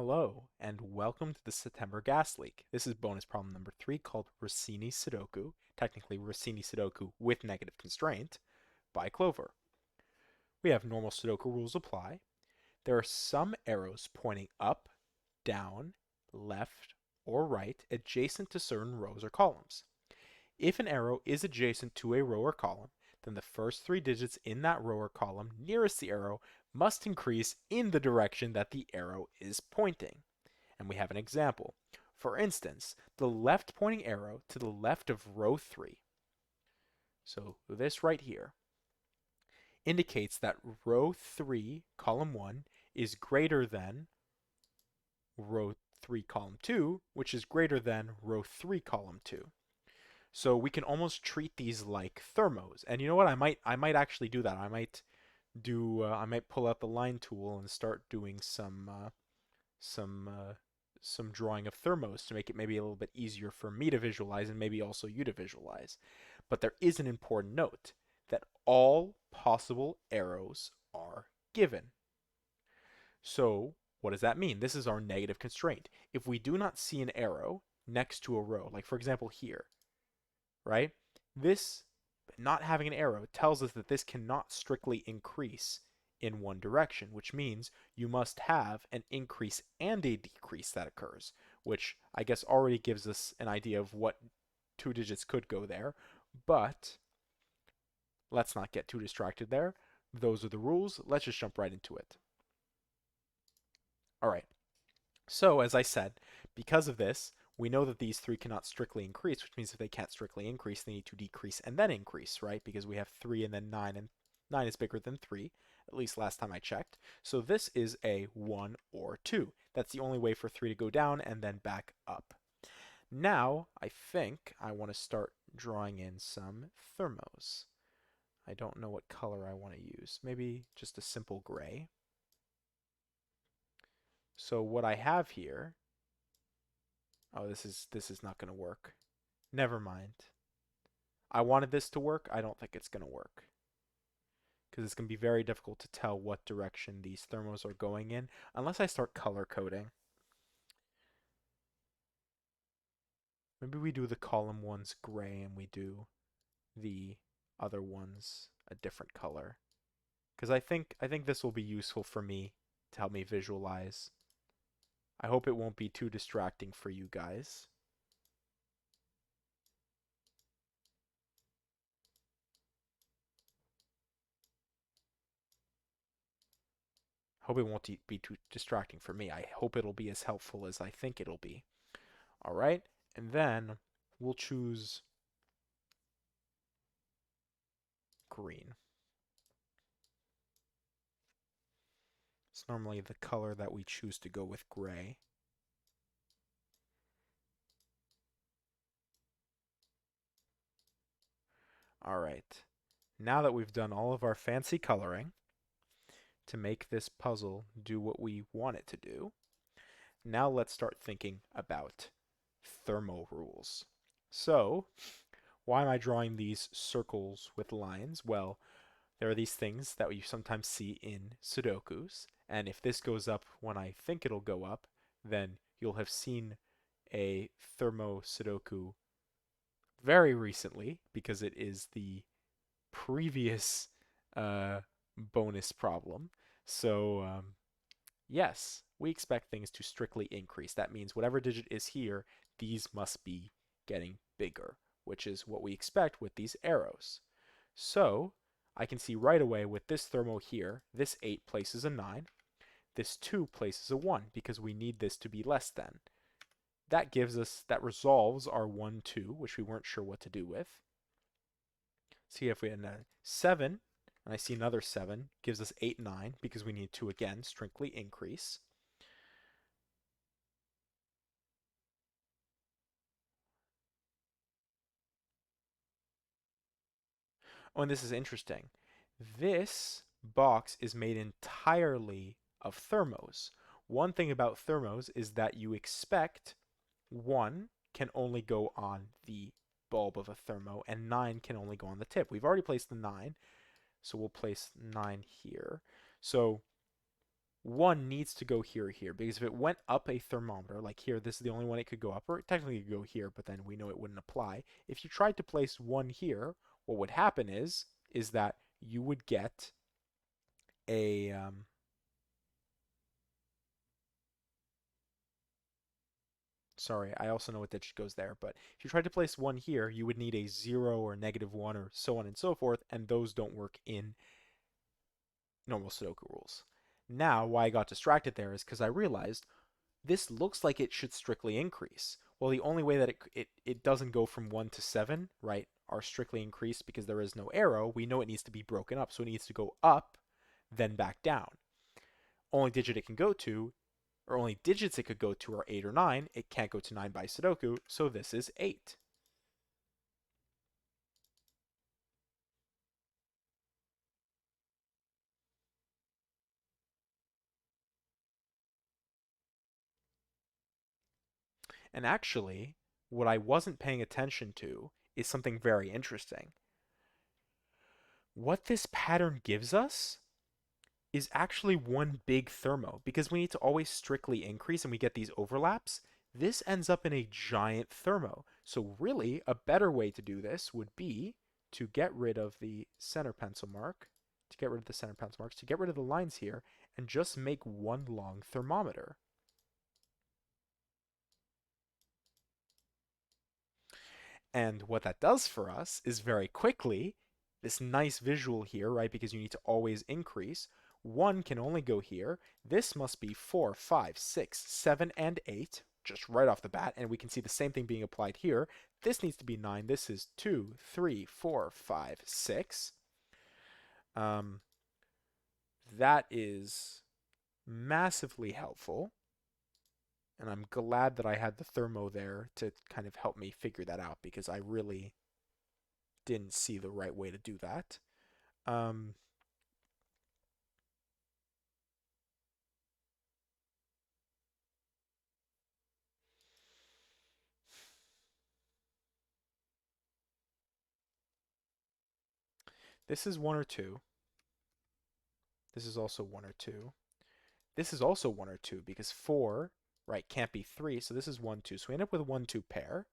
Hello, and welcome to the September gas leak. This is bonus problem number 3 called Rossini Sudoku, technically Rossini Sudoku with negative constraint, by Clover. We have normal Sudoku rules apply. There are some arrows pointing up, down, left, or right adjacent to certain rows or columns. If an arrow is adjacent to a row or column, then the first 3 digits in that row or column nearest the arrow must increase in the direction that the arrow is pointing. And we have an example. For instance, the left pointing arrow to the left of row 3, so this right here, indicates that row 3, column 1, is greater than row 3, column 2, which is greater than row 3, column 2. So we can almost treat these like thermos. And you know what? I might actually do that. I might pull out the line tool and start doing some some drawing of thermos to make it maybe a little bit easier for me to visualize and maybe also you to visualize. But there is an important note that all possible arrows are given. So what does that mean? This is our negative constraint. If we do not see an arrow next to a row, like for example here, right? This not having an arrow tells us that this cannot strictly increase in one direction, which means you must have an increase and a decrease that occurs, which I guess already gives us an idea of what 2 digits could go there, but let's not get too distracted there. Those are the rules. Let's just jump right into it. All right. So, as I said, because of this, we know that these 3 cannot strictly increase, which means if they can't strictly increase, they need to decrease and then increase, right? Because we have 3 and then 9, and 9 is bigger than 3, at least last time I checked. So this is a 1 or 2. That's the only way for 3 to go down and then back up. Now, I think I want to start drawing in some thermos. I don't know what color I want to use. Maybe just a simple gray. So what I have here, oh, this is not going to work. Never mind. I wanted this to work. I don't think it's going to work. Because it's going to be very difficult to tell what direction these thermos are going in unless I start color coding. Maybe we do the column ones gray and we do the other ones a different color. Because I think this will be useful for me to help me visualize. I hope it won't be too distracting for you guys. Hope it won't be too distracting for me. I hope it'll be as helpful as I think it'll be. All right, and then we'll choose green. It's normally the color that we choose to go with gray. All right, now that we've done all of our fancy coloring to make this puzzle do what we want it to do, now let's start thinking about thermo rules. So, why am I drawing these circles with lines? Well, there are these things that you sometimes see in Sudokus, and if this goes up when I think it'll go up, then you'll have seen a thermo Sudoku very recently because it is the previous uh, bonus problem. So, yes, we expect things to strictly increase. That means whatever digit is here, these must be getting bigger, which is what we expect with these arrows. So I can see right away with this thermo here, this 8 places a 9, this 2 places a 1 because we need this to be less than. That resolves our 1, 2, which we weren't sure what to do with. See if we had a 7, and I see another 7, gives us 8, 9 because we need to again strictly increase. Oh, and this is interesting. This box is made entirely of thermos. One thing about thermos is that you expect 1 can only go on the bulb of a thermo and 9 can only go on the tip. We've already placed the 9, so we'll place 9 here. So 1 needs to go here, here, because if it went up a thermometer, like here, this is the only one it could go up, or technically it could go here, but then we know it wouldn't apply. If you tried to place 1 here, what would happen is that you would get a, sorry, I also know what digit goes there, but if you tried to place 1 here, you would need a 0 or -1 or so on and so forth, and those don't work in normal Sudoku rules. Now, why I got distracted there is because I realized this looks like it should strictly increase. Well, the only way that it doesn't go from 1 to 7, right, are strictly increased because there is no arrow. We know it needs to be broken up, so it needs to go up, then back down. Only digit it can go to, or only digits it could go to are 8 or 9. It can't go to 9 by Sudoku, so this is 8. And actually, what I wasn't paying attention to is something very interesting. What this pattern gives us is actually one big thermo because we need to always strictly increase and we get these overlaps. This ends up in a giant thermo. So really, a better way to do this would be to get rid of the center pencil mark, to get rid of the center pencil marks, to get rid of the lines here, and just make one long thermometer. And what that does for us is very quickly, this nice visual here, right? Because you need to always increase. 1 can only go here. This must be 4, 5, 6, 7, and 8, just right off the bat. And we can see the same thing being applied here. This needs to be 9. This is 2, 3, 4, 5, 6. That is massively helpful. And I'm glad that I had the thermo there to kind of help me figure that out because I really didn't see the right way to do that. Um, this is 1 or 2. This is also 1 or 2. This is also 1 or 2 because 4, right, can't be 3. So this is 1, 2. So we end up with a 1, 2 pair.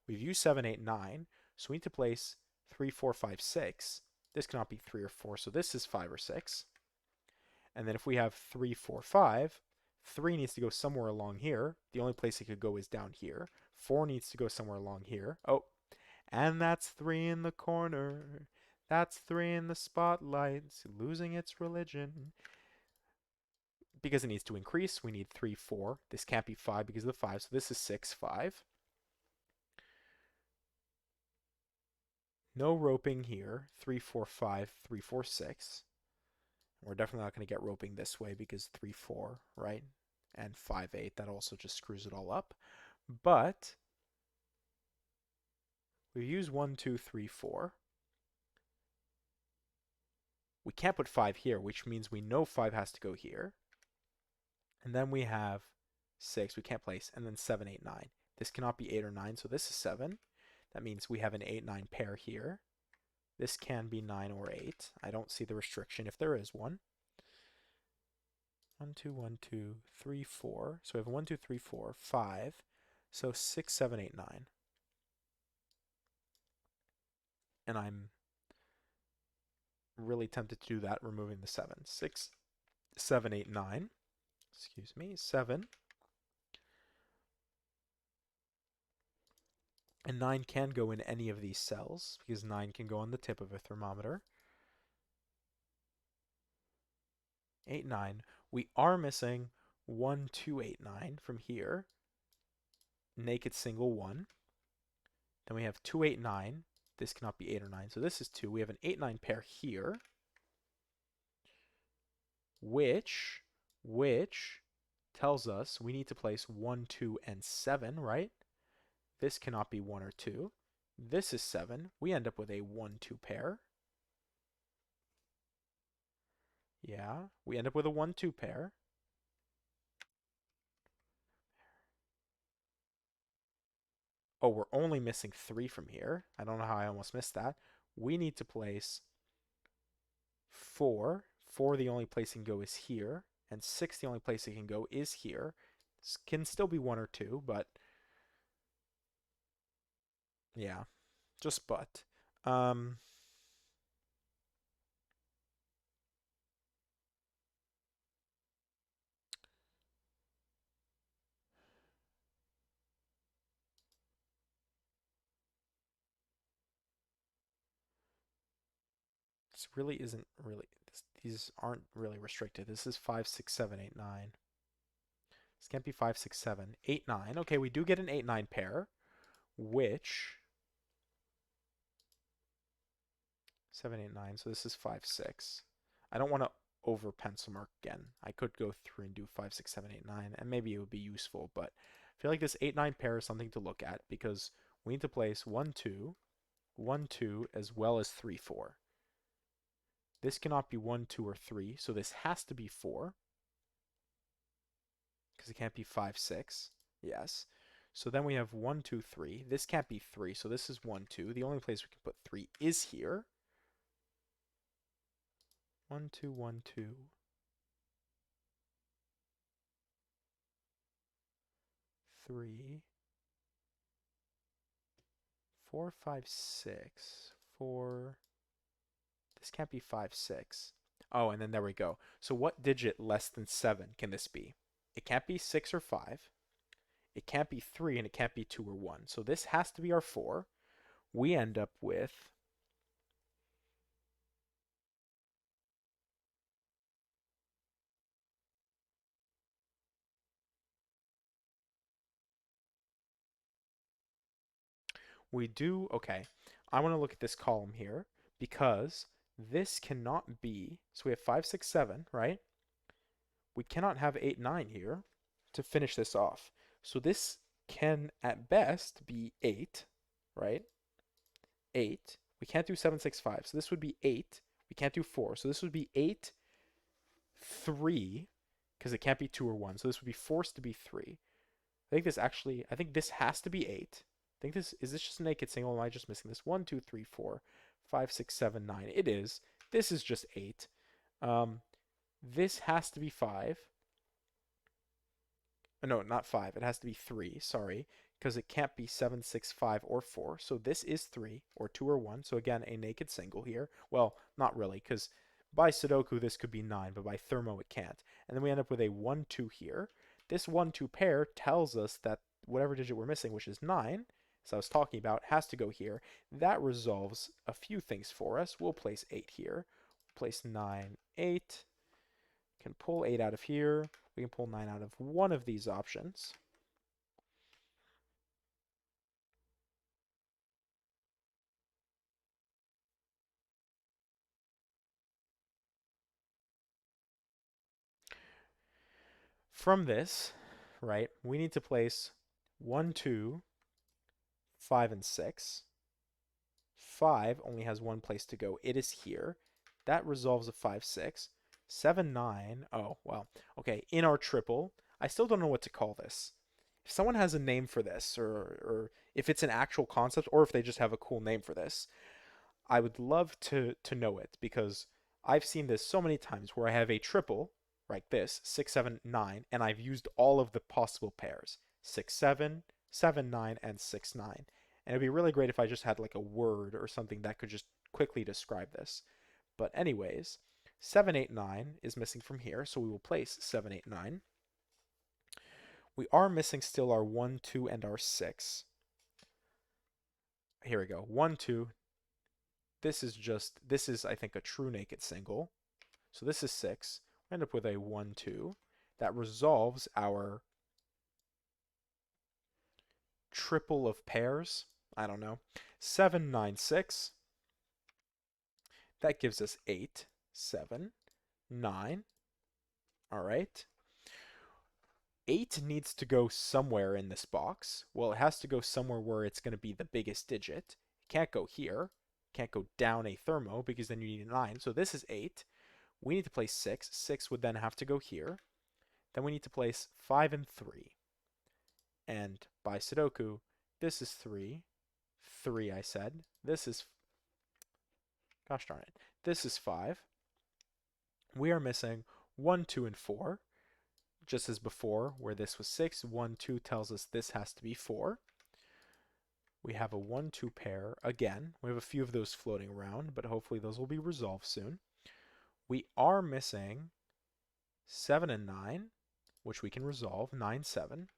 We've used 7, 8, 9. So we need to place 3, 4, 5, 6. This cannot be 3 or 4. So this is 5 or 6. And then if we have 3, 4, 5, 3 needs to go somewhere along here. The only place it could go is down here. 4 needs to go somewhere along here. Oh, and that's 3 in the corner. That's 3 in the spotlight. It's losing its religion. Because it needs to increase, we need 3, 4. This can't be 5 because of the 5, so this is 6, 5. No roping here. 3, 4, 5, 3, 4, 6. We're definitely not going to get roping this way because 3, 4, right? And 5, 8, that also just screws it all up. But we use 1, 2, 3, 4. We can't put 5 here, which means we know 5 has to go here. And then we have 6, we can't place, and then 7, 8, 9. This cannot be 8 or 9, so this is 7. That means we have an 8, 9 pair here. This can be 9 or 8. I don't see the restriction if there is one. 1, 2, 1, 2, 3, 4. So we have 1, 2, 3, 4, 5. So 6, 7, 8, 9. And I'm really tempted to do that, removing the 7. 6, 7, 8, 9. Excuse me, 7. And 9 can go in any of these cells, because 9 can go on the tip of a thermometer. 8, 9. We are missing 1, 2, 8, 9 from here. Naked single 1. Then we have 2, 8, 9. This cannot be 8 or 9, so this is 2. We have an 8, 9 pair here, which tells us we need to place 1, 2, and 7, right? This cannot be 1 or 2. This is 7. We end up with a 1, 2 pair. Yeah, we end up with a 1, 2 pair. Oh, we're only missing 3 from here. I don't know how I almost missed that. We need to place 4. 4, the only place it can go is here. and 6, the only place it can go is here. This can still be 1 or 2, but yeah, just but. Um, this really isn't really, these aren't really restricted. This is 5, 6, 7, 8, 9. This can't be 5, 6, 7, 8, 9. Okay, we do get an 8, 9 pair, which 7, 8, 9. So this is 5, 6. I don't want to over pencil mark again. I could go through and do 5, 6, 7, 8, 9, and maybe it would be useful, but I feel like this 8, 9 pair is something to look at because we need to place 1, 2, 1, 2, as well as 3, 4. This cannot be 1, 2, or 3, so this has to be 4 because it can't be 5, 6. Yes. So then we have 1, 2, 3. This can't be 3, so this is 1, 2. The only place we can put 3 is here. 1, 2, 1, 2. 3, 4, 5, 6. 4. This can't be 5, 6. Oh, and then there we go. So what digit less than 7 can this be? It can't be 6 or 5. It can't be 3, and it can't be 2 or 1. So this has to be our 4. We end up with okay, I want to look at this column here because this cannot be, so we have 5, 6, 7, right? We cannot have 8, 9 here to finish this off. So this can at best be 8, right? 8. We can't do 7, 6, 5. So this would be 8. We can't do 4. So this would be 8, 3, because it can't be 2 or 1. So this would be forced to be 3. I think this has to be 8. I think is this just a naked single? Am I just missing this? 1, 2, 3, 4, 5, 6, 7, 9. It is. This is just 8. Um, this has to be 5. No, not 5. It has to be 3, sorry, because it can't be 7, 6, 5, or 4. So this is 3, or 2, or 1. So again, a naked single here. Well, not really, because by Sudoku this could be 9, but by Thermo it can't. And then we end up with a 1, 2 here. This 1, 2 pair tells us that whatever digit we're missing, which is 9, as I was talking about, has to go here. That resolves a few things for us. We'll place 8 here. Place 9, 8. Can pull 8 out of here. We can pull 9 out of one of these options. From this, right, we need to place 1, 2, 5, and 6. 5 only has one place to go. It is here. That resolves a 5, 6. 7, 9. Oh, well. Okay, in our triple, I still don't know what to call this. If someone has a name for this, or if it's an actual concept, or if they just have a cool name for this, I would love to know it because I've seen this so many times where I have a triple like this, 6, 7, 9, and I've used all of the possible pairs. 6, 7, 7, 9, and 6, 9. And it'd be really great if I just had like a word or something that could just quickly describe this. But anyways, 7, 8, 9 is missing from here, so we will place 7, 8, 9. We are missing still our 1, 2, and our 6. Here we go. 1, 2. This is, I think, a true naked single. So this is 6. We end up with a 1, 2. That resolves our triple of pairs. I don't know. 7, 9, 6. That gives us 8, 7, 9. All right. 8 needs to go somewhere in this box. Well, it has to go somewhere where it's going to be the biggest digit. It can't go here. It can't go down a thermo because then you need a 9. So this is 8. We need to place 6. 6 would then have to go here. Then we need to place 5 and 3. And by Sudoku, this is 3. 3, I said. This is, gosh darn it, this is 5. We are missing 1, 2, and 4, just as before, where this was 6. 1, 2 tells us this has to be 4. We have a 1, 2 pair again. We have a few of those floating around, but hopefully those will be resolved soon. We are missing 7 and 9, which we can resolve. 9, 7.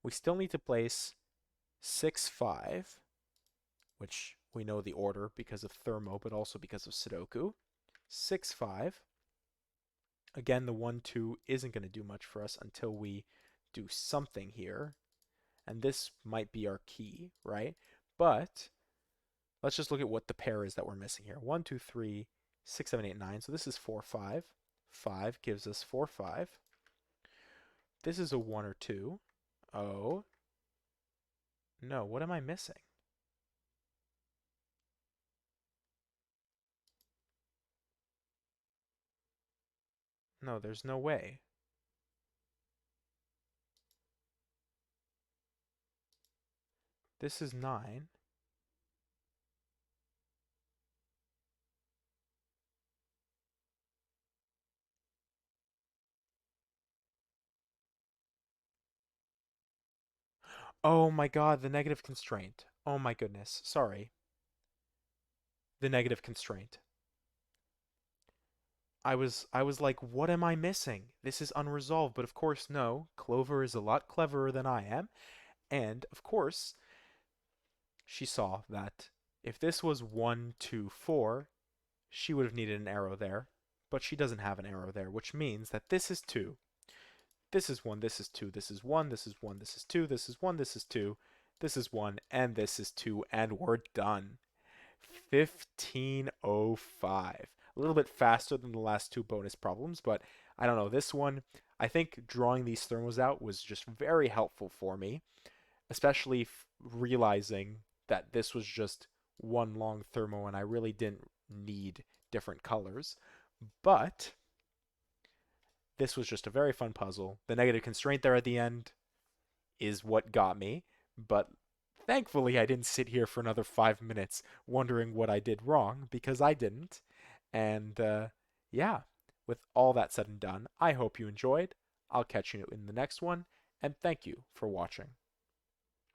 We still need to place 6, 5, which we know the order because of thermo, but also because of Sudoku. 6, 5. Again, the 1, 2 isn't going to do much for us until we do something here. And this might be our key, right? But let's just look at what the pair is that we're missing here. 1, 2, 3, 6, 7, 8, 9. So this is 4, 5. 5 gives us 4, 5. This is a 1 or 2. Oh. No, what am I missing? No, there's no way. This is 9. Oh my god, the negative constraint. Oh my goodness. Sorry. The negative constraint. I was like, what am I missing? This is unresolved, but of course no. Clover is a lot cleverer than I am, and of course she saw that if this was 1, 2, 4, she would have needed an arrow there, but she doesn't have an arrow there, which means that this is 2. This is 1, this is 2, this is 1, this is 1, this is 2, this is 1, this is 2, this is 1, and this is 2, and we're done. 1505. A little bit faster than the last two bonus problems, but I don't know. This one, I think drawing these thermos out was just very helpful for me, especially realizing that this was just one long thermo and I really didn't need different colors. But this was just a very fun puzzle. The negative constraint there at the end is what got me, but thankfully I didn't sit here for another 5 minutes wondering what I did wrong, because I didn't. And yeah, with all that said and done, I hope you enjoyed. I'll catch you in the next one, and thank you for watching.